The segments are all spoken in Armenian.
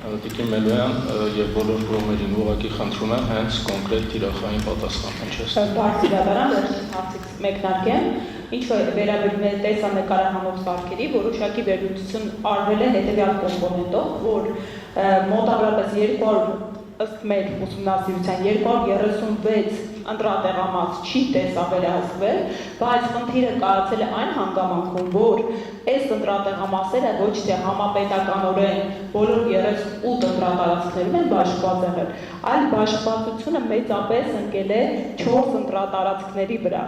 Տիկին Մելոյան եւ բոլոր կողմերին ուղղակի խնդրում եմ հենց կոնկրետ թիրախային պատասխան հնչեցնել։ Բարձր դատարան վերջին հարցից մեկնարկեմ, ինչ վերաբերում է տեսանկարահանող սարքերի, որոշակի վերլուծություն արվել է հետևյալ կոմպոնենտով, որ մոտավորապես 200 ըստ մեր ուսումնասիրության 236 ընտրատեղամաս չի տեսավերահսկվել, բայց խնդիրը կայացել է այն հանգամանքում, որ այս ընտրատեղամասերը ոչ թե համապետականորեն բոլոր 38 ընտրատարածքներում են բաշխված եղել, այլ բաշխվածությունը մեծապես ընկել է 4 ընտրատարածքների վրա։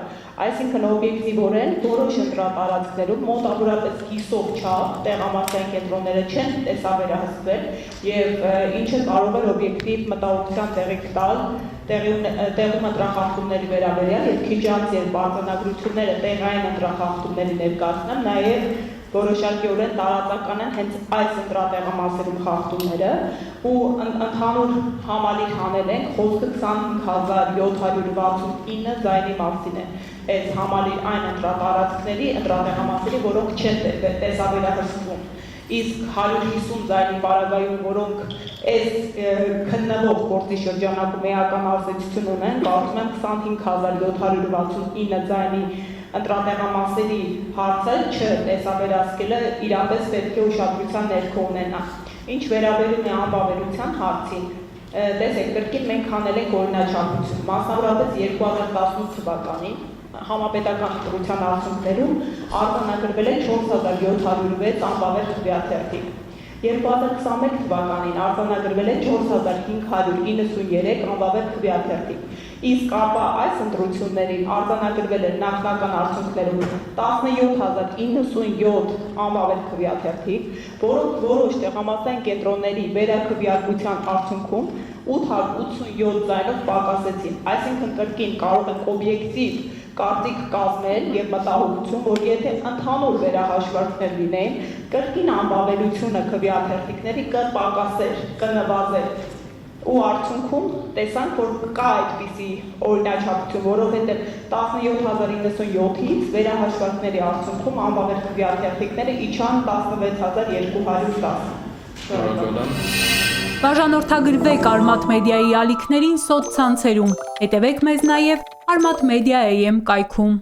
Այսինքն օբյեկտիվորեն որոշ ընտրատարածքներում մոտավորապես կիսով չափ տեղամասային կենտրոնները չեն տեսավերահսկվել եւ ինչը կարող է օբյեկտիվ մտահոգության տեղիք տալ տեղում ընտրախախտումների վերաբերյալ եւ քիչ անց երբ արձանագրությունները տեղային ընտրախախտումների ներկայացնեն, նաեւ որոշակիորեն տարածական են հենց այս ընտրատեղամասերում խախտումները ու ընդհանուր համալիր հանել ենք խոսքը 25769 ձայնի մասին է այս համալիր այն ընտրատարածքների ընտրատեղամասերի, որոնք չեն տեսավերահսկվում, իսկ 150 ձայնի պարագայում, որոնք այս քննվող գործի շրջանակում էական ազդեցություն ունեն, կարծում եմ 25769 ձայնի ընտրատեղամասերի հարցը չտեսավերահսկելը իրապես պետք է ուշադրության ներքո ունենա։ Ինչ վերաբերում է անբավերության հարցին, տեսեք, կրկին մենք հանել ենք օրինաչափություն, մասնավորապես 2018 թվականին համապետական ընտրության արդյունքներում արձանագրվել է 4706 անբավեր քվեաթերթիկ։ 2021 թվականին արձանագրվել է 4593 անբավեր քվեաթերթիկ, իսկ ապա այս ընտրություններին արձանագրվել է նախնական արդյունքներում 17097 անբավեր քվեաթերթիկ, որոնք որոշ տեղամասային կենտրոնների վերաքվեարկության արդյունքում 887 ձայնով պակասեցին, այսինքն կրկին կարող ենք օբյեկտիվ կարծիք կազմել եւ մտահոգություն, որ եթե ընդհանուր վերահաշվարկներ լինեն, կրկին անբավերությունը քվեաթերթիկների կպակասեր, կնվազեր ու արդյունքում տեսանք, որ կա այդպիսի օրինաչափություն, որովհետեւ 17097-ից վերահաշվարկների արդյունքում անբավեր քվեաթերթիկները իջան 16210։ Բաժանորդագրվեք Արմաթ մեդիայի ալիքներին սոցցանցերում, հետևեք մեզ նաև Արմաթ Մեդիա AM կայքում։